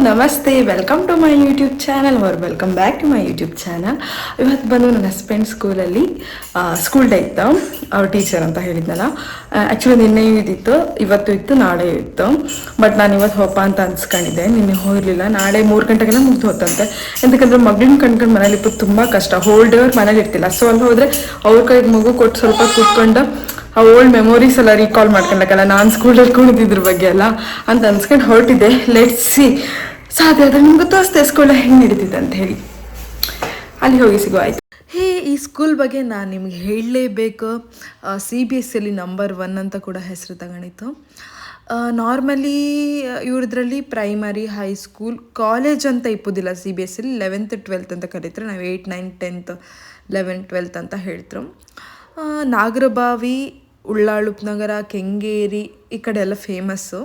ನಮಸ್ತೆ, welcome to my YouTube channel or welcome back to my YouTube channel. ಇವತ್ತು ಬಂದು ನನ್ನ ಹಸ್ಬೆಂಡ್ ಸ್ಕೂಲಲ್ಲಿ ಸ್ಕೂಲ್ ಡೇ ಇತ್ತು. ಅವ್ರ ಟೀಚರ್ ಅಂತ ಹೇಳಿದ್ನಲ್ಲ, ಆ್ಯಕ್ಚುಲಿ ನಿನ್ನೆಯೂ ಇದ್ದಿತ್ತು, ಇವತ್ತು ಇತ್ತು, ನಾಳೆ ಇತ್ತು. ಬಟ್ ನಾನು ಇವತ್ತು ಹೋಪ ಅಂತ ಅನ್ಸ್ಕೊಂಡಿದ್ದೆ, ನಿನ್ನೆ ಹೋಗಿರಲಿಲ್ಲ. ನಾಳೆ 3 ಗಂಟೆಗೆಲ್ಲ ಮುಗ್ದು ಹೋತಂತೆ. ಎಂತಕ್ಕಂದ್ರೆ ಮಗಳನ್ನ ಕಂಡ್ಕೊಂಡು ಮನೇಲಿ ಇಪ್ಪತ್ತು ತುಂಬ ಕಷ್ಟ. ಹೋಲ್ ಡೇ ಅವ್ರು ಮನೇಲಿ ಇರ್ತಿಲ್ಲ. ಸೊ ಅಲ್ಲಿ ಹೋದರೆ ಅವ್ರ ಕೈಗೆ ಮಗು ಕೊಟ್ಟು ಸ್ವಲ್ಪ ಕೂತ್ಕೊಂಡು ಆ ಓಲ್ಡ್ ಮೆಮೊರೀಸ್ ಎಲ್ಲ ರೀಕಾಲ್ ಮಾಡ್ಕೊಂಡಕ್ಕಲ್ಲ, ನಾನು ಸ್ಕೂಲಲ್ಲಿ ಕುಣಿದಿದ್ರ ಬಗ್ಗೆ ಎಲ್ಲ ಅಂತ ಅನ್ಸ್ಕೊಂಡು ಹೊರಟಿದ್ದೆ. ಲೆಟ್ಸ್ ಸಿ ಸಾಧ್ಯ ಆದರೆ ನಿಮ್ಗೆ ತೋರಿಸ್ತೆ ಸ್ಕೂಲ್ ಹೆಂಗೆ ನಡೀತಿದೆ ಅಂತ ಹೇಳಿ. ಅಲ್ಲಿ ಹೋಗಿ ಸಿಗುವ ಆಯ್ತು. ಈ ಸ್ಕೂಲ್ ಬಗ್ಗೆ ನಾನು ನಿಮ್ಗೆ ಹೇಳಲೇಬೇಕು. CBSE ನಂಬರ್ 1 ಅಂತ ಕೂಡ ಹೆಸರು ತಗೊಂಡಿತ್ತು. ನಾರ್ಮಲಿ ಇವ್ರದ್ರಲ್ಲಿ ಪ್ರೈಮರಿ, ಹೈಸ್ಕೂಲ್, ಕಾಲೇಜ್ ಅಂತ ಇಪ್ಪೋದಿಲ್ಲ. CBSE 11th 12th ಅಂತ ಕರೀತಾರೆ. ನಾವು 8, 9, 10th, 11, 12th ಅಂತ ಹೇಳ್ತಾರೆ. ನಾಗರಬಾವಿ, ಉಳ್ಳಾಳುಪ್ನಗರ, ಕೆಂಗೇರಿ ಈ ಕಡೆ ಎಲ್ಲ ಫೇಮಸ್ಸು.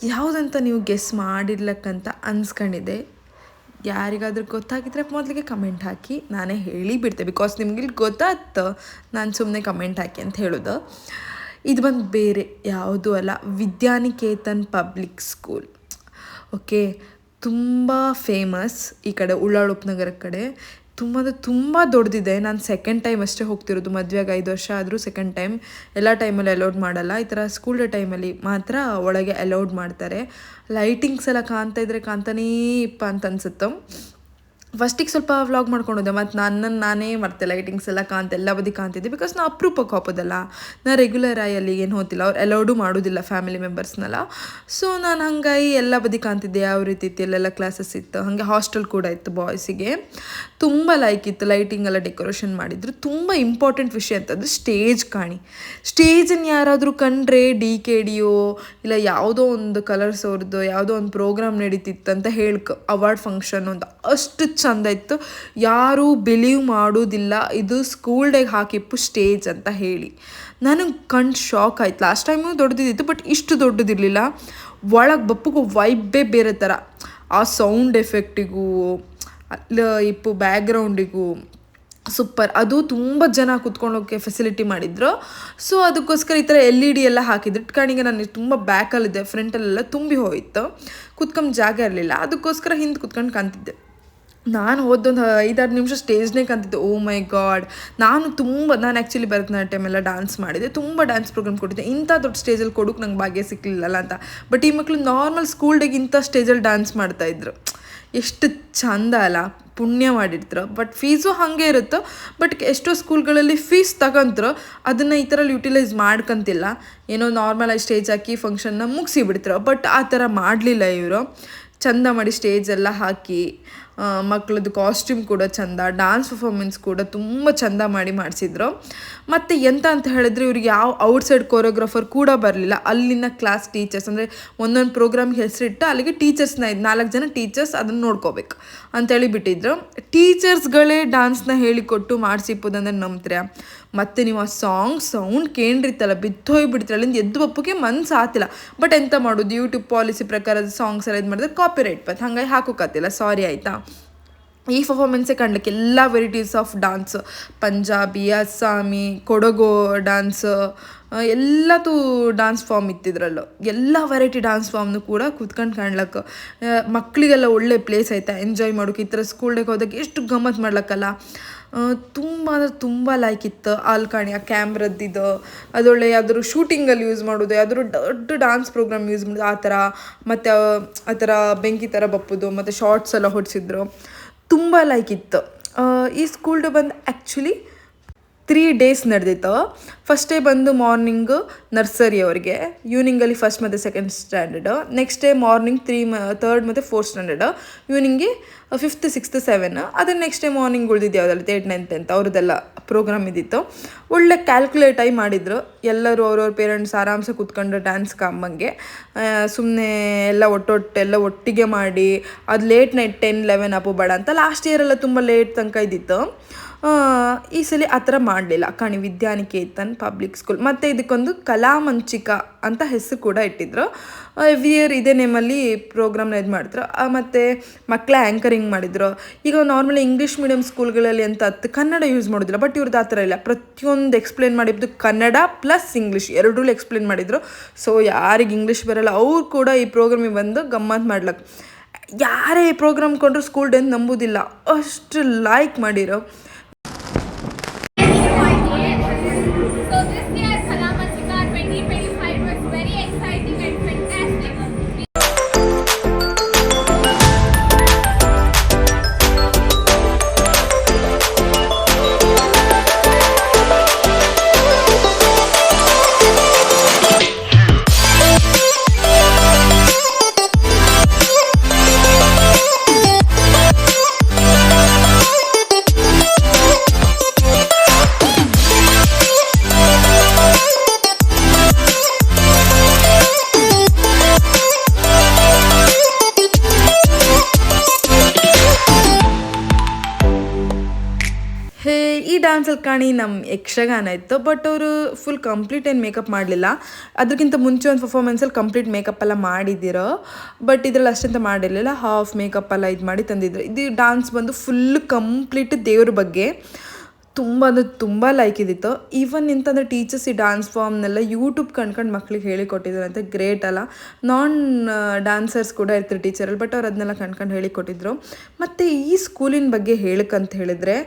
ಯಾವುದಂತ ನೀವು ಗೆಸ್ ಮಾಡಿರ್ಲಕ್ಕಂತ ಅನ್ಸ್ಕೊಂಡಿದ್ದೆ. ಯಾರಿಗಾದ್ರೂ ಗೊತ್ತಾಗಿದ್ರೆ ಮೊದಲಿಗೆ ಕಮೆಂಟ್ ಹಾಕಿ, ನಾನೇ ಹೇಳಿ ಬಿಡ್ತೆ. ಬಿಕಾಸ್ ನಿಮ್ಗೆ ಇಲ್ಲಿ ಗೊತ್ತಾಗ್ತ ನಾನು ಸುಮ್ಮನೆ ಕಮೆಂಟ್ ಹಾಕಿ ಅಂತ ಹೇಳೋದು. ಇದು ಬಂದು ಬೇರೆ ಯಾವುದೂ ಅಲ್ಲ, ವಿದ್ಯಾನಿಕೇತನ್ ಪಬ್ಲಿಕ್ ಸ್ಕೂಲ್. ಓಕೆ, ತುಂಬ ಫೇಮಸ್ ಈ ಕಡೆ ಉಳ್ಳಾಳುಪ್ನಗರ ಕಡೆ. ತುಂಬ ದೊಡ್ಡದಿದೆ. ನಾನು ಸೆಕೆಂಡ್ ಟೈಮ್ ಅಷ್ಟೇ ಹೋಗ್ತಿರೋದು. ಮದುವೆಗೆ 5 ವರ್ಷ ಆದರೂ ಸೆಕೆಂಡ್ ಟೈಮ್. ಎಲ್ಲ ಟೈಮಲ್ಲಿ ಅಲೌಡ್ ಮಾಡಲ್ಲ. ಈ ಥರ ಸ್ಕೂಲ್ ಡೇ ಟೈಮಲ್ಲಿ ಮಾತ್ರ ಒಳಗೆ ಅಲೌಡ್ ಮಾಡ್ತಾರೆ. ಲೈಟಿಂಗ್ಸ್ ಎಲ್ಲ ಕಾಣ್ತಾ ಇದ್ರೆ ಕಾಣ್ತಾನೇ ಇಪ್ಪ ಅಂತ ಅನ್ಸುತ್ತೆ. ಫಸ್ಟಿಗೆ ಸ್ವಲ್ಪ ವ್ಲಾಗ್ ಮಾಡ್ಕೊಂಡೋದೆ, ಮತ್ತು ನಾನೇ ಮರ್ತೆ. ಲೈಟಿಂಗ್ಸ್ ಎಲ್ಲ ಎಲ್ಲ ಬದಿ ಕಾಣ್ತಿದ್ದೆ. ಬಿಕಾಸ್ ನಾವು ಅಪರೂಪಕ್ಕೆ ಹೋಗೋದಲ್ಲ, ನಾನು ರೆಗ್ಯುಲರ್ ಆಗಿ ಅಲ್ಲಿ ಏನು ಹೋಗ್ತಿಲ್ಲ. ಅವ್ರು ಅಲೌಡು ಮಾಡೋದಿಲ್ಲ ಫ್ಯಾಮಿಲಿ ಮೆಂಬರ್ಸ್ನೆಲ್ಲ. ಸೊ ನಾನು ಹಂಗಾಗಿ ಎಲ್ಲ ಬದಿ ಕಾಣ್ತಿದ್ದೆ. ಯಾವ ರೀತಿ ಇತ್ತು, ಎಲ್ಲೆಲ್ಲ ಕ್ಲಾಸಸ್ ಇತ್ತು. ಹಾಗೆ ಹಾಸ್ಟೆಲ್ ಕೂಡ ಇತ್ತು ಬಾಯ್ಸಿಗೆ. ತುಂಬ ಲೈಕ್ ಇತ್ತು. ಲೈಟಿಂಗ್ ಎಲ್ಲ ಡೆಕೋರೇಷನ್ ಮಾಡಿದ್ರು. ತುಂಬ ಇಂಪಾರ್ಟೆಂಟ್ ವಿಷಯ ಅಂತಂದರೆ ಸ್ಟೇಜ್ ಕಾಣಿ. ಸ್ಟೇಜನ್ನು ಯಾರಾದರೂ ಕಂಡ್ರೆ DKDO ಇಲ್ಲ ಯಾವುದೋ ಒಂದು ಕಲರ್ಸ್ ಅವ್ರದ್ದು ಯಾವುದೋ ಒಂದು ಪ್ರೋಗ್ರಾಮ್ ನಡೀತಿತ್ತು ಅಂತ ಅವಾರ್ಡ್ ಫಂಕ್ಷನ್ ಅಂತ ಅಷ್ಟು ಚಂದ ಇತ್ತು. ಯಾರೂ ಬಿಲೀವ್ ಮಾಡೋದಿಲ್ಲ ಇದು ಸ್ಕೂಲ್ ಡೇಗೆ ಹಾಕಿಪ್ಪು ಸ್ಟೇಜ್ ಅಂತ ಹೇಳಿ. ನನಗೆ ಕಂಡು ಶಾಕ್ ಆಯ್ತು. ಲಾಸ್ಟ್ ಟೈಮು ದೊಡ್ಡದಿತ್ತು, ಬಟ್ ಇಷ್ಟು ದೊಡ್ಡದಿರಲಿಲ್ಲ. ಒಳಗೆ ಬಪ್ಪಗೂ ವೈಬೇ ಬೇರೆ ಥರ. ಆ ಸೌಂಡ್ ಎಫೆಕ್ಟಿಗೂ ಇಪ್ಪು ಬ್ಯಾಕ್ಗ್ರೌಂಡಿಗೂ ಸೂಪರ್. ಅದು ತುಂಬ ಜನ ಕೂತ್ಕೊಂಡೋಕ್ಕೆ ಫೆಸಿಲಿಟಿ ಮಾಡಿದ್ರು. ಸೊ ಅದಕ್ಕೋಸ್ಕರ ಈ ಥರ LED ಎಲ್ಲ ಹಾಕಿದ್ರು. ಕಣಿಗೆ ನಾನು ತುಂಬ ಬ್ಯಾಕಲ್ಲಿದ್ದೆ, ಫ್ರಂಟಲ್ಲೆಲ್ಲ ತುಂಬಿ ಹೋಯಿತು. ಕೂತ್ಕೊಂಡು ಜಾಗ ಇರಲಿಲ್ಲ. ಅದಕ್ಕೋಸ್ಕರ ಹಿಂದೆ ಕೂತ್ಕೊಂಡು ಕಾಣ್ತಿದ್ದೆ. ನಾನು ಹೋದೊಂದು 5-6 ನಿಮಿಷ ಸ್ಟೇಜ್ನೇ ಕಾಣ್ತಿದ್ದೆ. ಓ ಮೈ ಗಾಡ್. ನಾನು ಆ್ಯಕ್ಚುಲಿ ಭರತನಾಟ್ಯಮ್ ಎಲ್ಲ ಡ್ಯಾನ್ಸ್ ಮಾಡಿದೆ. ತುಂಬ ಡ್ಯಾನ್ಸ್ ಪ್ರೋಗ್ರಾಮ್ ಕೊಟ್ಟಿದ್ದೆ. ಇಂಥ ದೊಡ್ಡ ಸ್ಟೇಜಲ್ಲಿ ಕೊಡೋಕೆ ನಂಗೆ ಭಾಗ್ಯ ಸಿಕ್ಕಲಿಲ್ಲಲ್ಲ ಅಂತ. ಬಟ್ ಈ ಮಕ್ಕಳು ನಾರ್ಮಲ್ ಸ್ಕೂಲ್ ಡೇಗೆ ಇಂಥ ಸ್ಟೇಜಲ್ಲಿ ಡ್ಯಾನ್ಸ್ ಮಾಡ್ತಾಯಿದ್ರು. ಎಷ್ಟು ಚಂದ ಅಲ್ಲ, ಪುಣ್ಯ ಮಾಡಿರ್ತಾರೆ. ಬಟ್ ಫೀಸು ಹಾಗೆ ಇರುತ್ತೆ. ಬಟ್ ಎಷ್ಟೋ ಸ್ಕೂಲ್ಗಳಲ್ಲಿ ಫೀಸ್ ತಗೊಂತಾರೆ, ಅದನ್ನು ಈ ಥರ ಯುಟಿಲೈಸ್ ಮಾಡ್ಕೊಂತಿಲ್ಲ. ಏನೋ ನಾರ್ಮಲಾಗಿ ಸ್ಟೇಜ್ ಹಾಕಿ ಫಂಕ್ಷನ್ನ ಮುಗಿಸಿ ಬಿಡ್ತಾರೆ. ಬಟ್ ಆ ಥರ ಮಾಡಲಿಲ್ಲ ಇವರು. ಚಂದ ಮಾಡಿ ಸ್ಟೇಜ್ ಎಲ್ಲ ಹಾಕಿ, ಮಕ್ಕಳದ್ದು ಕಾಸ್ಟ್ಯೂಮ್ ಕೂಡ ಚಂದ, ಡ್ಯಾನ್ಸ್ ಪರ್ಫಾರ್ಮೆನ್ಸ್ ಕೂಡ ತುಂಬ ಚಂದ ಮಾಡಿಸಿದ್ರು. ಮತ್ತು ಎಂತ ಅಂತ ಹೇಳಿದ್ರೆ, ಇವ್ರಿಗೆ ಯಾವ ಔಟ್ಸೈಡ್ ಕೊರಿಯೋಗ್ರಾಫರ್ ಕೂಡ ಬರಲಿಲ್ಲ. ಅಲ್ಲಿನ ಕ್ಲಾಸ್ ಟೀಚರ್ಸ್, ಅಂದರೆ ಒಂದೊಂದು ಪ್ರೋಗ್ರಾಮ್ಗೆ ಹೆಸರಿಟ್ಟು ಅಲ್ಲಿಗೆ ಟೀಚರ್ಸ್ನ 4 ಜನ ಟೀಚರ್ಸ್ ಅದನ್ನು ನೋಡ್ಕೋಬೇಕು ಅಂತೇಳಿ ಬಿಟ್ಟಿದ್ರು. ಟೀಚರ್ಸ್ಗಳೇ ಡ್ಯಾನ್ಸ್ನ ಹೇಳಿಕೊಟ್ಟು ಮಾಡಿಸಿಪ್ಪೋದಂದ್ರೆ ನಂಬ್ತಾರೆ. ಮತ್ತು ನೀವು ಆ ಸೌಂಡ್ ಕೇಂದ್ರಿತ್ತಲ್ಲ, ಬಿದ್ದೋಗ್ಬಿಡ್ತಾರೆ. ಅಲ್ಲಿಂದ ಎದ್ದು ಬಪ್ಪಕ್ಕೆ ಮನ್ಸು ಆತಿಲ್ಲ. ಬಟ್ ಎಂತ ಮಾಡೋದು, ಯೂಟ್ಯೂಬ್ ಪಾಲಿಸಿ ಪ್ರಕಾರದ ಸಾಂಗ್ಸ್ ಎಲ್ಲ ಇದು ಮಾಡಿದ್ರೆ ಕಾಪಿರೈಟ್ ಬತ್ತು. ಹಾಗಾಗಿ ಹಾಕೋಕತ್ತಿಲ್ಲ, ಸಾರಿ ಆಯಿತಾ. ಈ ಪರ್ಫಾರ್ಮೆನ್ಸೇ ಕಾಣ್ಲಿಕ್ಕೆ ಎಲ್ಲ varieties of dance, Punjabi, Assami, Kodagu dance, ಎಲ್ಲದೂ ಡ್ಯಾನ್ಸ್ ಫಾರ್ಮ್ ಇತ್ತಿದ್ರಲ್ಲೂ. ಎಲ್ಲ ವೆರೈಟಿ ಡ್ಯಾನ್ಸ್ ಫಾರ್ಮ್ನು ಕೂಡ ಕೂತ್ಕೊಂಡು ಕಾಣ್ಲಕ್ಕೆ. ಮಕ್ಕಳಿಗೆಲ್ಲ ಒಳ್ಳೆ ಪ್ಲೇಸ್ ಆಯ್ತಾ ಎಂಜಾಯ್ ಮಾಡೋಕೆ. ಈ ಥರ ಸ್ಕೂಲ್ ಡೇಗೆ ಹೋದಾಗ ಎಷ್ಟು ಗಮ್ಮತ್ತು ಮಾಡ್ಲಕ್ಕಲ್ಲ. ತುಂಬ ಅಂದರೆ ತುಂಬ ಲೈಕ್ ಇತ್ತು. ಅಲ್ಲಿ ಕಾಣಿ ಆ ಕ್ಯಾಮ್ರದ್ದಿದ್ದು ಅದೊಳ್ಳೆ ಯಾವ್ದಾದ್ರು ಶೂಟಿಂಗಲ್ಲಿ ಯೂಸ್ ಮಾಡೋದು, ಯಾವ್ದಾದ್ರು ದೊಡ್ಡ ಡ್ಯಾನ್ಸ್ ಪ್ರೋಗ್ರಾಮ್ ಯೂಸ್ ಮಾಡೋದು ಆ ಥರ. ಮತ್ತು ಆ ಥರ ಬೆಂಕಿ ಥರ ಬಪ್ಪೋದು, ಮತ್ತು ಶಾರ್ಟ್ಸ್ ಎಲ್ಲ ಹೊಡಿಸಿದ್ರು. ತುಂಬ ಲೈಕ್ ಇತ್ತು. ಈ ಸ್ಕೂಲ್ ಡೇ ಬಂದು ಆ್ಯಕ್ಚುಲಿ 3 days ನಡೆದಿತ್ತು. ಫಸ್ಟ್ ಡೇ ಬಂದು ಮಾರ್ನಿಂಗು ನರ್ಸರಿ ಅವ್ರಿಗೆ, ಈವ್ನಿಂಗಲ್ಲಿ 1st ಮತ್ತು 2nd standard. Next day morning 3rd ಮತ್ತು 4th ಸ್ಟ್ಯಾಂಡರ್ಡು, ಈವ್ನಿಂಗ್ಗೆ 5th 6th 7. ಅದರ ನೆಕ್ಸ್ಟ್ ಡೇ ಮಾರ್ನಿಂಗ್ ಉಳಿದಿದ್ದು ಯಾವುದಲ್ಲ 8th 9th 10th ಅವ್ರದ್ದೆಲ್ಲ ಪ್ರೋಗ್ರಾಮ್ ಇದ್ದಿತ್ತು. ಒಳ್ಳೆ ಕ್ಯಾಲ್ಕುಲೇಟಾಗಿ ಮಾಡಿದರು. ಎಲ್ಲರೂ ಅವ್ರವ್ರ ಪೇರೆಂಟ್ಸ್ ಆರಾಮ್ಸೆ ಕೂತ್ಕೊಂಡು ಡ್ಯಾನ್ಸ್ ಕಾಂಬಂಗೆ ಸುಮ್ಮನೆ ಎಲ್ಲ ಒಟ್ಟಿಗೆ ಮಾಡಿ. ಅದು ಲೇಟ್ ನೈಟ್ 10, 11 ಅಪ್ಪು ಬೇಡ ಅಂತ. ಲಾಸ್ಟ್ ಇಯರೆಲ್ಲ ತುಂಬ ಲೇಟ್ ತನಕ ಇದ್ದಿತ್ತು. ಈ ಸಲ ಆ ಥರ ಮಾಡಲಿಲ್ಲ. ಕಾಣಿ ವಿದ್ಯಾನಿಕೇತನ್ ಪಬ್ಲಿಕ್ ಸ್ಕೂಲ್. ಮತ್ತು ಇದಕ್ಕೊಂದು ಕಲಾಮಂಚಿಕ ಅಂತ ಹೆಸರು ಕೂಡ ಇಟ್ಟಿದ್ರು. ಎವ್ರಿ ಇಯರ್ ಇದೇ ನೇಮಲ್ಲಿ ಪ್ರೋಗ್ರಾಮ್ನ ಇದು ಮಾಡಿದ್ರು. ಮತ್ತು ಮಕ್ಕಳ ಆ್ಯಂಕರಿಂಗ್ ಮಾಡಿದ್ರು. ಈಗ ನಾರ್ಮಲಿ ಇಂಗ್ಲೀಷ್ ಮೀಡಿಯಮ್ ಸ್ಕೂಲ್ಗಳಲ್ಲಿ ಅಂತ ಕನ್ನಡ ಯೂಸ್ ಮಾಡೋದಿಲ್ಲ. ಬಟ್ ಇವ್ರದ್ದು ಆ ಥರ ಇಲ್ಲ. ಪ್ರತಿಯೊಂದು ಎಕ್ಸ್ಪ್ಲೇನ್ ಮಾಡಿದ್ದು ಕನ್ನಡ ಪ್ಲಸ್ ಇಂಗ್ಲೀಷ್ ಎರಡೂ ಎಕ್ಸ್ಪ್ಲೇನ್ ಮಾಡಿದರು. ಸೊ ಯಾರಿಗೆ ಇಂಗ್ಲೀಷ್ ಬರೋಲ್ಲ ಅವ್ರು ಕೂಡ ಈ ಪ್ರೋಗ್ರಾಮಿಗೆ ಬಂದು ಗಮ್ಮತ್ತು ಮಾಡ್ಲಕ್ಕೆ. ಯಾರೇ ಈ ಪ್ರೋಗ್ರಾಮ್ ಕೊಂಡ್ರು ಸ್ಕೂಲ್ ಡೇ ನಂಬುದಿಲ್ಲ, ಅಷ್ಟು ಲೈಕ್ ಮಾಡಿರೋ. So this year Kalamasika 2025 was very exciting and fantastic. ಈ ಡ್ಯಾನ್ಸಲ್ಲಿ ಕಾಣಿ ನಮ್ಮ ಯಕ್ಷಗಾನ ಇತ್ತು, ಬಟ್ ಅವರು ಫುಲ್ ಕಂಪ್ಲೀಟ್ ಏನು ಮೇಕಪ್ ಮಾಡಲಿಲ್ಲ. ಅದಕ್ಕಿಂತ ಮುಂಚೆ ಒಂದು ಪರ್ಫಾರ್ಮೆನ್ಸಲ್ಲಿ ಕಂಪ್ಲೀಟ್ ಮೇಕಪ್ ಎಲ್ಲ ಮಾಡಿದ್ದೀರೋ, ಬಟ್ ಇದರಲ್ಲಿ ಅಷ್ಟಂತ ಮಾಡಿರಲಿಲ್ಲ, ಹಾಫ್ ಮೇಕಪ್ ಎಲ್ಲ ಇದು ಮಾಡಿ ತಂದಿದ್ರು. ಇದು ಡ್ಯಾನ್ಸ್ ಬಂದು ಫುಲ್ ಕಂಪ್ಲೀಟ್ ದೇವ್ರ ಬಗ್ಗೆ ತುಂಬ ಅಂದರೆ ತುಂಬ ಲೈಕ್ ಇದ್ದಿತ್ತು. ಈವನ್ ಎಂತಂದರೆ ಟೀಚರ್ಸ್ ಈ ಡ್ಯಾನ್ಸ್ ಫಾರ್ಮ್ನೆಲ್ಲ ಯೂಟ್ಯೂಬ್ ಕಂಡ್ಕೊಂಡು ಮಕ್ಳಿಗೆ ಹೇಳಿಕೊಟ್ಟಿದ್ರು ಅಂತ. ಗ್ರೇಟ್ ಅಲ್ಲ. ನಾನ್ ಡ್ಯಾನ್ಸರ್ಸ್ ಕೂಡ ಇರ್ತಾರೆ ಟೀಚರಲ್ಲಿ, ಬಟ್ ಅವ್ರು ಅದನ್ನೆಲ್ಲ ಕಂಡ್ಕೊಂಡು ಹೇಳಿಕೊಟ್ಟಿದ್ರು. ಮತ್ತು ಈ ಸ್ಕೂಲಿನ ಬಗ್ಗೆ ಹೇಳಕ್ಕಂತ ಹೇಳಿದರೆ,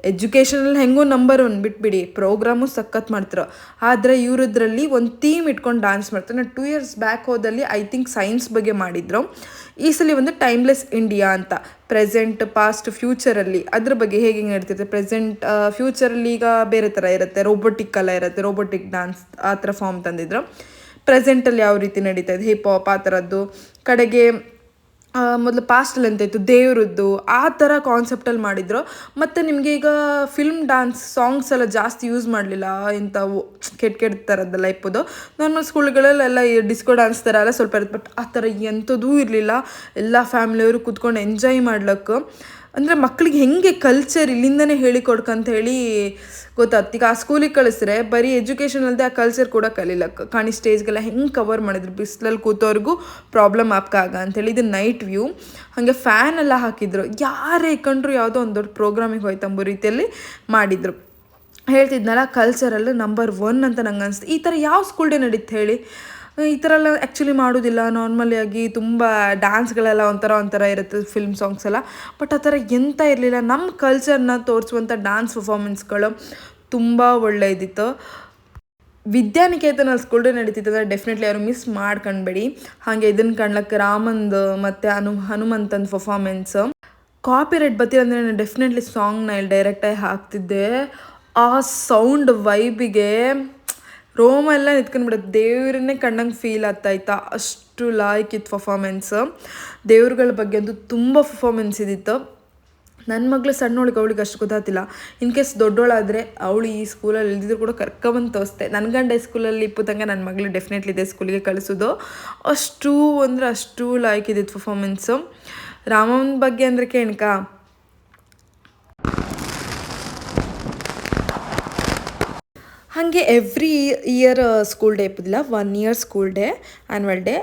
ಎಜುಕೇಷನಲ್ಲಿ ಹೆಂಗೋ ನಂಬರ್ 1 ಬಿಟ್ಬಿಡಿ, ಪ್ರೋಗ್ರಾಮು ಸಖತ್ ಮಾಡ್ತಾರೆ. ಆದರೆ ಇವರದ್ರಲ್ಲಿ ಒಂದು ಥೀಮ್ ಇಟ್ಕೊಂಡು ಡ್ಯಾನ್ಸ್ ಮಾಡ್ತಾರೆ. ನಾನು 2 years ಬ್ಯಾಕ್ ಹೋದಲ್ಲಿ ಐ ಥಿಂಕ್ ಸೈನ್ಸ್ ಬಗ್ಗೆ ಮಾಡಿದ್ರು. ಈ ಸಲ ಒಂದು ಟೈಮ್ಲೆಸ್ ಇಂಡಿಯಾ ಅಂತ, ಪ್ರೆಸೆಂಟ್ ಪಾಸ್ಟ್ ಫ್ಯೂಚರಲ್ಲಿ ಅದ್ರ ಬಗ್ಗೆ ಹೇಗೆ ನಡೀತಿರುತ್ತೆ. ಪ್ರೆಸೆಂಟ್ ಫ್ಯೂಚರಲ್ಲಿ ಈಗ ಬೇರೆ ಥರ ಇರುತ್ತೆ, ರೋಬೋಟಿಕ್ ಎಲ್ಲ ಇರುತ್ತೆ, ರೋಬೋಟಿಕ್ ಡ್ಯಾನ್ಸ್ ಆ ಥರ ಫಾರ್ಮ್ ತಂದಿದ್ರು. ಪ್ರೆಸೆಂಟಲ್ಲಿ ಯಾವ ರೀತಿ ನಡೀತಾ ಇದೆ, ಹಿಪ್ ಹಾಪ್ ಆ ಥರದ್ದು, ಕಡೆಗೆ ಮೊದಲು ಪಾಸ್ಟಲ್ಲಿ ಅಂತ ಇತ್ತು ದೇವ್ರದ್ದು, ಆ ಥರ ಕಾನ್ಸೆಪ್ಟಲ್ಲಿ ಮಾಡಿದ್ರು. ಮತ್ತು ನಿಮಗೆ ಈಗ ಫಿಲ್ಮ್ ಡ್ಯಾನ್ಸ್ ಸಾಂಗ್ಸ್ ಎಲ್ಲ ಜಾಸ್ತಿ ಯೂಸ್ ಮಾಡಲಿಲ್ಲ, ಇಂಥವು ಕೆಟ್ಟ ಥರದ್ದೆಲ್ಲ ಇಪ್ಪದು. ನಾರ್ಮಲ್ ಸ್ಕೂಲ್ಗಳಲ್ಲೆಲ್ಲ ಡಿಸ್ಕೋ ಡ್ಯಾನ್ಸ್ ಥರ ಎಲ್ಲ ಸ್ವಲ್ಪ ಇರುತ್ತೆ, ಬಟ್ ಆ ಥರ ಎಂಥದೂ ಇರಲಿಲ್ಲ. ಎಲ್ಲ ಫ್ಯಾಮಿಲಿಯವರು ಕೂತ್ಕೊಂಡು ಎಂಜಾಯ್ ಮಾಡ್ಲಿಕ್ಕೆ, ಅಂದರೆ ಮಕ್ಳಿಗೆ ಹೆಂಗೆ ಕಲ್ಚರ್ ಇಲ್ಲಿಂದನೇ ಹೇಳಿಕೊಡ್ಕಂತ ಹೇಳಿ ಗೊತ್ತಾಗ್ತು. ಈಗ ಆ ಸ್ಕೂಲಿಗೆ ಕಳಿಸ್ರೆ ಬರೀ ಎಜುಕೇಷನ್ ಅಲ್ಲದೆ ಆ ಕಲ್ಚರ್ ಕೂಡ ಕಲೀಲಕ್ಕೆ. ಕಾಣಿ ಸ್ಟೇಜ್ಗೆಲ್ಲ ಹೆಂಗೆ ಕವರ್ ಮಾಡಿದ್ರು, ಬಿಸಿಲಲ್ಲಿ ಕೂತವ್ರಿಗೂ ಪ್ರಾಬ್ಲಮ್ ಆಗ್ಕಾಗ ಅಂಥೇಳಿ. ಇದು ನೈಟ್ ವ್ಯೂ, ಹಾಗೆ ಫ್ಯಾನ್ ಎಲ್ಲ ಹಾಕಿದ್ರು. ಯಾರೇ ಕಂಡ್ರು ಯಾವುದೋ ಒಂದು ದೊಡ್ಡ ಪ್ರೋಗ್ರಾಮಿಗೆ ಹೋಯ್ತಂಬೋ ರೀತಿಯಲ್ಲಿ ಮಾಡಿದರು. ಹೇಳ್ತಿದ್ನಲ್ಲ, ಕಲ್ಚರಲ್ಲೂ ನಂಬರ್ 1 ಅಂತ ನಂಗೆ ಅನಿಸ್ತು. ಈ ಥರ ಯಾವ ಸ್ಕೂಲ್ ಡೇ ನಡೀತು ಹೇಳಿ? ಈ ಥರ ಎಲ್ಲ ಆ್ಯಕ್ಚುಲಿ ಮಾಡೋದಿಲ್ಲ. ನಾರ್ಮಲಿಯಾಗಿ ತುಂಬ ಡ್ಯಾನ್ಸ್ಗಳೆಲ್ಲ ಒಂಥರ ಇರುತ್ತೆ, ಫಿಲ್ಮ್ ಸಾಂಗ್ಸ್ ಎಲ್ಲ, ಬಟ್ ಆ ಥರ ಎಂತ ಇರಲಿಲ್ಲ. ನಮ್ಮ ಕಲ್ಚರ್ನ ತೋರಿಸುವಂಥ ಡ್ಯಾನ್ಸ್ ಪರ್ಫಾರ್ಮೆನ್ಸ್ಗಳು ತುಂಬ ಒಳ್ಳೆಯದಿತ್ತು. ವಿದ್ಯಾನಿಕೇತನ ಸ್ಕೂಲ್ ಡೇ ನಡೀತಿತ್ತಂದರೆ ಡೆಫಿನೆಟ್ಲಿ ಅವರು ಮಿಸ್ ಮಾಡ್ಕೊಂಡ್ಬೇಡಿ. ಹಾಗೆ ಇದನ್ನು ಕಾಣ್ಲಕ್ಕೆ ರಾಮಂದು ಮತ್ತು ಹನುಮಂತನ ಪರ್ಫಾರ್ಮೆನ್ಸ್. ಕಾಪಿರೈಟ್ ಬತ್ತಿರಂದರೆ ನಾನು ಡೆಫಿನೆಟ್ಲಿ ಸಾಂಗ್ನ ಇಲ್ಲಿ ಡೈರೆಕ್ಟಾಗಿ ಹಾಕ್ತಿದ್ದೆ. ಆ ಸೌಂಡ್ ವೈಬಿಗೆ ರೋಮ ಎಲ್ಲ ನಿಂತ್ಕೊಂಡ್ಬಿಡುತ್ತೆ, ದೇವ್ರನ್ನೇ ಕಂಡಂಗೆ ಫೀಲ್ ಆಗ್ತಾಯಿತ್ತು. ಅಷ್ಟು ಲಾಯ್ಕಿತ್ತು ಪರ್ಫಾರ್ಮೆನ್ಸ್. ದೇವ್ರಗಳ ಬಗ್ಗೆ ಅಂತೂ ತುಂಬ ಪರ್ಫಾರ್ಮೆನ್ಸ್ ಇದ್ದಿತ್ತು. ನನ್ನ ಮಗಳು ಸಣ್ಣವಳಿಗೆ, ಅವಳಿಗೆ ಅಷ್ಟು ಗೊತ್ತಾಗ್ತಿಲ್ಲ. ಇನ್ ಕೇಸ್ ದೊಡ್ಡೋಳಾದರೆ ಅವಳು ಈ ಸ್ಕೂಲಲ್ಲಿ ಇಲ್ದಿದ್ರು ಕೂಡ ಕರ್ಕೊಂಬಂದು ತೋರಿಸ್ತೆ. ನನ್ನ ಗಂಡ ಸ್ಕೂಲಲ್ಲಿ ಇಪ್ಪತ್ತಂಗೆ ನನ್ನ ಮಗಳು ಡೆಫಿನೆಟ್ಲಿ ಇದೇ ಸ್ಕೂಲಿಗೆ ಕಳಿಸೋದು. ಅಷ್ಟು ಅಂದರೆ ಅಷ್ಟು ಲಾಯ್ಕ್ ಇದ್ದಿತ್ತು ಪರ್ಫಾರ್ಮೆನ್ಸು. ರಾಮನ ಬಗ್ಗೆ ಅಂದರೆ ಕೇಳ್ಕ, ಹಾಗೆ ಎವ್ರಿ ಇಯರ್ ಸ್ಕೂಲ್ ಡೇ ಇಪ್ಪದಿಲ್ಲ, 1 year school day, annual day.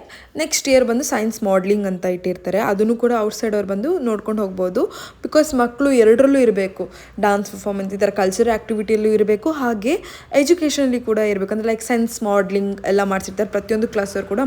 Next year ಬಂದು ಸೈನ್ಸ್ ಮಾಡ್ಲಿಂಗ್ ಅಂತ ಇಟ್ಟಿರ್ತಾರೆ. ಅದನ್ನು ಕೂಡ ಔಟ್ಸೈಡ್ ಅವ್ರು ಬಂದು ನೋಡ್ಕೊಂಡು ಹೋಗ್ಬೋದು. ಬಿಕಾಸ್ ಮಕ್ಕಳು ಎರಡರಲ್ಲೂ ಇರಬೇಕು, ಡ್ಯಾನ್ಸ್ ಪರ್ಫಾರ್ಮೆನ್ಸ್ ಈ ಥರ ಕಲ್ಚರಲ್ ಆ್ಯಕ್ಟಿವಿಟಿಯಲ್ಲೂ ಇರಬೇಕು, ಹಾಗೆ ಎಜುಕೇಷನಲ್ಲಿ ಕೂಡ ಇರಬೇಕು. ಅಂದರೆ ಲೈಕ್ ಸೈನ್ಸ್ ಮಾಡ್ಲಿಂಗ್ ಎಲ್ಲ ಮಾಡಿಸಿರ್ತಾರೆ, ಪ್ರತಿಯೊಂದು ಕ್ಲಾಸವ್ರು ಕೂಡ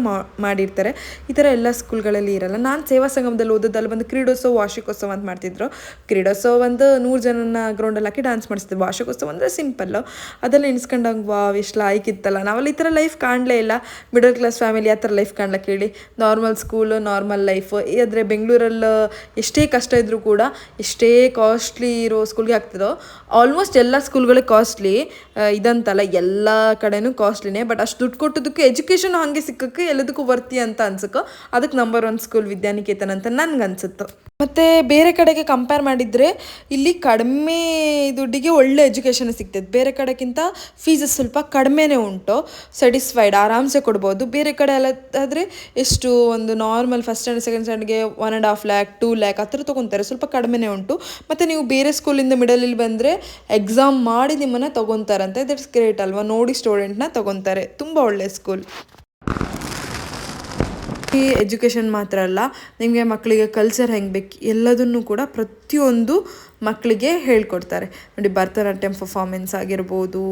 ಮಾಡಿರ್ತಾರೆ. ಈ ಥರ ಎಲ್ಲ ಸ್ಕೂಲ್ಗಳಲ್ಲಿ ಇರಲ್ಲ. ನಾನು ಸೇವಾ ಸಂಗಮದಲ್ಲಿ ಓದೋದಲ್ಲಿ ಬಂದು ಕ್ರೀಡೋತ್ಸವ, ವಾರ್ಷಿಕೋತ್ಸವ ಅಂತ ಮಾಡ್ತಿದ್ರು. ಕ್ರೀಡೋತ್ಸವ ಒಂದು 100 ಜನನ ಗ್ರೌಂಡಲ್ಲಿ ಹಾಕಿ ಡ್ಯಾನ್ಸ್ ಮಾಡಿಸ್ತಿದ್ರು. ವಾರ್ಷಿಕೋತ್ಸವ ಅಂದರೆ ಸಿಂಪಲ್ಲು, ಅದೆಲ್ಲ ಎಣಿಸ್ಕೊಂಡಂಗೆ ವಾವ್ ಎಷ್ಟು ಲಾಯ್ಕಿತ್ತಲ್ಲ. ನಾವಲ್ಲಿ ಈ ಥರ ಲೈಫ್ ಕಾಣಲೇ ಇಲ್ಲ. ಮಿಡಲ್ ಕ್ಲಾಸ್ ಫ್ಯಾಮಿಲಿ ಆ ಥರ ಲೈಫ್ ಕಾಣ್ಲಕ್ಕೆ ಹೇಳಿ, ನಾರ್ಮಲ್ ಸ್ಕೂಲು, ನಾರ್ಮಲ್ ಲೈಫು. ಆದರೆ ಬೆಂಗಳೂರಲ್ಲಿ ಎಷ್ಟೇ ಕಷ್ಟ ಇದ್ದರೂ ಕೂಡ, ಎಷ್ಟೇ ಕಾಸ್ಟ್ಲಿ ಇರೋ ಸ್ಕೂಲ್ಗೆ ಹಾಕ್ತಿರೋ, ಆಲ್ಮೋಸ್ಟ್ ಎಲ್ಲ ಸ್ಕೂಲ್ಗಳಿಗೆ ಕಾಸ್ಟ್ಲಿ ಇದಂತಲ್ಲ, ಎಲ್ಲ ಕಡೆನೂ ಕಾಸ್ಟ್ಲಿನೇ. ಬಟ್ ಅಷ್ಟು ದುಡ್ಡು ಕೊಟ್ಟೋದಕ್ಕೆ ಎಜುಕೇಷನ್ ಹಾಗೆ ಸಿಕ್ಕಕ್ಕೆ ಎಲ್ಲದಕ್ಕೂ ವರ್ತಿ ಅಂತ ಅನ್ಸಕ್ಕೆ, ಅದಕ್ಕೆ ನಂಬರ್ 1 ಸ್ಕೂಲ್ ವಿದ್ಯಾನಿಕೇತನ ಅಂತ ನನಗನ್ಸುತ್ತೆ. ಮತ್ತು ಬೇರೆ ಕಡೆಗೆ ಕಂಪೇರ್ ಮಾಡಿದರೆ ಇಲ್ಲಿ ಕಡಿಮೆ ದುಡ್ಡಿಗೆ ಒಳ್ಳೆ ಎಜುಕೇಷನ್ ಸಿಗ್ತದೆ. ಬೇರೆ ಕಡೆಗಿಂತ ಫೀಸಸ್ ಸ್ವಲ್ಪ ಕಡಿಮೆನೇ ಉಂಟು, ಸ್ಯಾಟಿಸ್ಫೈಡ್ ಆರಾಮ್ಸೆ ಕೊಡ್ಬೋದು. ಬೇರೆ ಕಡೆ ಎಲ್ಲ ಆದರೆ ಎಷ್ಟು ಒಂದು ನಾರ್ಮಲ್ ಫಸ್ಟ್ ಸ್ಟ್ಯಾಂಡರ್ಡ್ ಸೆಕೆಂಡ್ ಸ್ಟ್ಯಾಂಡರ್ಡ್ಗೆ 1.5 lakh 2 lakh ಆ ಥರ ತೊಗೊತಾರೆ, ಸ್ವಲ್ಪ ಕಡಿಮೆನೇ ಉಂಟು. ಮತ್ತು ನೀವು ಬೇರೆ ಸ್ಕೂಲಿಂದ ಮಿಡಲಲ್ಲಿ ಬಂದರೆ ಎಕ್ಸಾಮ್ ಮಾಡಿ ನಿಮ್ಮನ್ನು ತೊಗೊತಾರಂತೆ. ದಟ್ಸ್ ಗ್ರೇಟ್ ಅಲ್ವಾ, ನೋಡಿ ಸ್ಟೂಡೆಂಟ್ನ ತೊಗೊತಾರೆ. ತುಂಬ ಒಳ್ಳೆಯ ಸ್ಕೂಲ್. ಈ ಎಜುಕೇಷನ್ ಮಾತ್ರ ಅಲ್ಲ, ನಿಮಗೆ ಮಕ್ಕಳಿಗೆ ಕಲ್ಚರ್ ಹೆಂಗೆ ಬೇಕು ಎಲ್ಲದನ್ನು ಕೂಡ ಪ್ರತಿಯೊಂದು ಮಕ್ಕಳಿಗೆ ಹೇಳ್ಕೊಡ್ತಾರೆ ನೋಡಿ. ಭರತನಾಟ್ಯಂ ಪರ್ಫಾರ್ಮೆನ್ಸ್ ಆಗಿರ್ಬೋದು,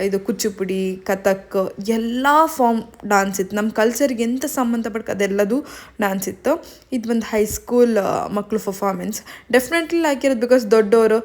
ಇದು ಕುಚ್ಚುಪುಡಿ, ಕಥಕ್, ಎಲ್ಲ ಫಾರ್ಮ್ ಡ್ಯಾನ್ಸ್ ಇತ್ತು. ನಮ್ಮ ಕಲ್ಚರ್ಗೆ ಎಂತ ಸಂಬಂಧಪಟ್ಟ ಅದೆಲ್ಲದು ಡ್ಯಾನ್ಸ್ ಇತ್ತು. ಇದು ಒಂದು ಹೈಸ್ಕೂಲ್ ಮಕ್ಕಳು ಪರ್ಫಾರ್ಮೆನ್ಸ್ ಡೆಫಿನೆಟ್ಲಿ ಆಗಿರೋದು, ಬಿಕಾಸ್ ದೊಡ್ಡವರು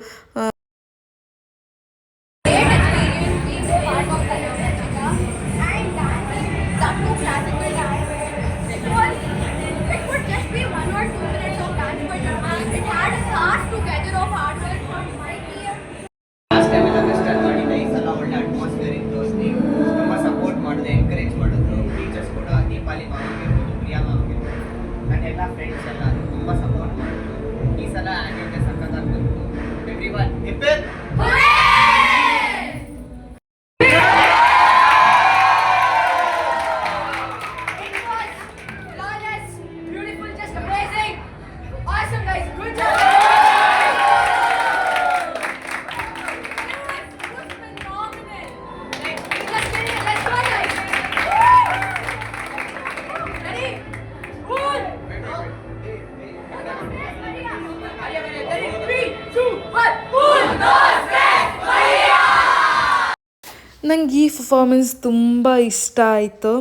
ನಂಗೆ ಈ ಪರ್ಫಾರ್ಮೆನ್ಸ್ ತುಂಬ ಇಷ್ಟ ಆಯಿತು.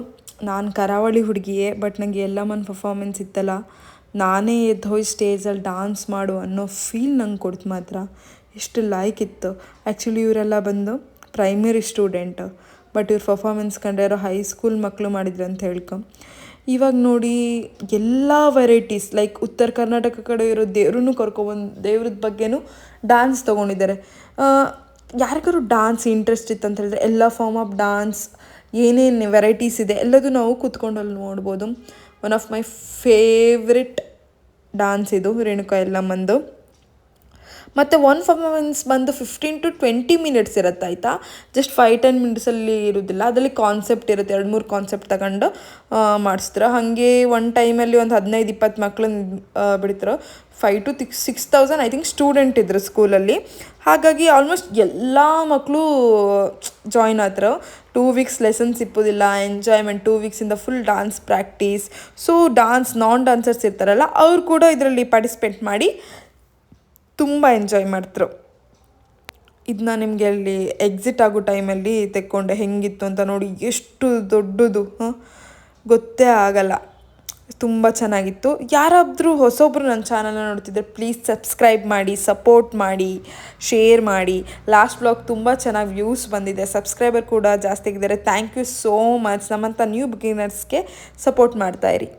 ನಾನು ಕರಾವಳಿ ಹುಡುಗಿಯೇ, ಬಟ್ ನನಗೆ ಎಲ್ಲಮ್ಮನ ಪರ್ಫಾರ್ಮೆನ್ಸ್ ಇತ್ತಲ್ಲ, ನಾನೇ ಎದ್ದು ಹೋಗಿ ಸ್ಟೇಜಲ್ಲಿ ಡ್ಯಾನ್ಸ್ ಮಾಡು ಅನ್ನೋ ಫೀಲ್ ನಂಗೆ ಕೊಡ್ತು ಮಾತ್ರ. ಎಷ್ಟು ಲೈಕ್ ಇತ್ತು. ಆ್ಯಕ್ಚುಲಿ ಇವರೆಲ್ಲ ಬಂದು ಪ್ರೈಮರಿ ಸ್ಟೂಡೆಂಟ್, ಬಟ್ ಇವ್ರ ಪರ್ಫಾರ್ಮೆನ್ಸ್ ಕಂಡ್ರೆ ಯಾರೋ ಹೈಸ್ಕೂಲ್ ಮಕ್ಕಳು ಮಾಡಿದ್ರು ಅಂತ ಹೇಳ್ಕೊ. ಇವಾಗ ನೋಡಿ ಎಲ್ಲ ವೆರೈಟೀಸ್, ಲೈಕ್ ಉತ್ತರ ಕರ್ನಾಟಕ ಕಡೆ ಇರೋ ದೇವ್ರನ್ನೂ ಕರ್ಕೊಬಂದು ದೇವ್ರದ ಬಗ್ಗೆನೂ ಡ್ಯಾನ್ಸ್ ತೊಗೊಂಡಿದ್ದಾರೆ. ಯಾರಿಗಾರು ಡ್ಯಾನ್ಸ್ ಇಂಟ್ರೆಸ್ಟ್ ಇತ್ತು ಅಂತ ಹೇಳಿದ್ರೆ ಎಲ್ಲ ಫಾರ್ಮ್ ಆಫ್ ಡ್ಯಾನ್ಸ್ ಏನೇನು ವೆರೈಟೀಸ್ ಇದೆ ಎಲ್ಲದೂ ನಾವು ಕೂತ್ಕೊಂಡಲ್ಲಿ ನೋಡ್ಬೋದು. One of my favourite dance ಇದು ರೇಣುಕಾ ಯಲ್ಲಮ್ಮಂದು. ಮತ್ತು ಒನ್ ಪರ್ಫಾರ್ಮೆನ್ಸ್ ಬಂದು 15 to 20 ಮಿನಿಟ್ಸ್ ಇರುತ್ತೆ ಆಯಿತಾ. ಜಸ್ಟ್ 5-10 ಮಿನಿಟ್ಸಲ್ಲಿ ಇರೋದಿಲ್ಲ, ಅದರಲ್ಲಿ ಕಾನ್ಸೆಪ್ಟ್ ಇರುತ್ತೆ, 2-3 ಕಾನ್ಸೆಪ್ಟ್ ತಗೊಂಡು ಮಾಡಿಸ್ತಾರೆ. ಹಾಗೆ ಒಂದು ಟೈಮಲ್ಲಿ ಒಂದು 15-20 ಮಕ್ಕಳನ್ನ ಬಿಡ್ತಾರೆ. 5,000 to 6,000 ಐ ಥಿಂಕ್ ಸ್ಟೂಡೆಂಟ್ ಇದ್ರು ಸ್ಕೂಲಲ್ಲಿ. ಹಾಗಾಗಿ ಆಲ್ಮೋಸ್ಟ್ ಎಲ್ಲ ಮಕ್ಕಳು ಜಾಯ್ನ್ ಆದ್ರು. 2 ವೀಕ್ಸ್ ಲೆಸನ್ಸ್ ಇಪ್ಪೋದಿಲ್ಲ, ಎಂಜಾಯ್ಮೆಂಟ್ 2 ವೀಕ್ಸಿಂದ full dance practice. So dance non dancers ಇರ್ತಾರಲ್ಲ ಅವ್ರು ಕೂಡ ಇದರಲ್ಲಿ ಪಾರ್ಟಿಸಿಪೇಟ್ ಮಾಡಿ ತುಂಬ ಎಂಜಾಯ್ ಮಾಡ್ತಾರೆ. ಇದನ್ನ ನಿಮಗೆ ಅಲ್ಲಿ ಎಕ್ಸಿಟ್ ಆಗೋ ಟೈಮಲ್ಲಿ ತೆಕ್ಕೊಂಡೆ ಹೆಂಗಿತ್ತು ಅಂತ ನೋಡಿ. ಎಷ್ಟು ದೊಡ್ಡದು ಗೊತ್ತೇ ಆಗಲ್ಲ, ತುಂಬ ಚೆನ್ನಾಗಿತ್ತು. ಯಾರಾದರೂ ಹೊಸೊಬ್ಬರು ನನ್ನ ಚಾನಲ್ನ ನೋಡ್ತಿದ್ರೆ ಪ್ಲೀಸ್ ಸಬ್ಸ್ಕ್ರೈಬ್ ಮಾಡಿ, ಸಪೋರ್ಟ್ ಮಾಡಿ, ಶೇರ್ ಮಾಡಿ. ಲಾಸ್ಟ್ ಬ್ಲಾಗ್ ತುಂಬ ಚೆನ್ನಾಗಿ ವ್ಯೂಸ್ ಬಂದಿದೆ, ಸಬ್ಸ್ಕ್ರೈಬರ್ ಕೂಡ ಜಾಸ್ತಿ ಆಗಿದ್ದಾರೆ. Thank you so much. ನಮ್ಮಂಥ ನ್ಯೂ ಬಿಗಿನರ್ಸ್ಗೆ ಸಪೋರ್ಟ್ ಮಾಡ್ತಾಯಿರಿ.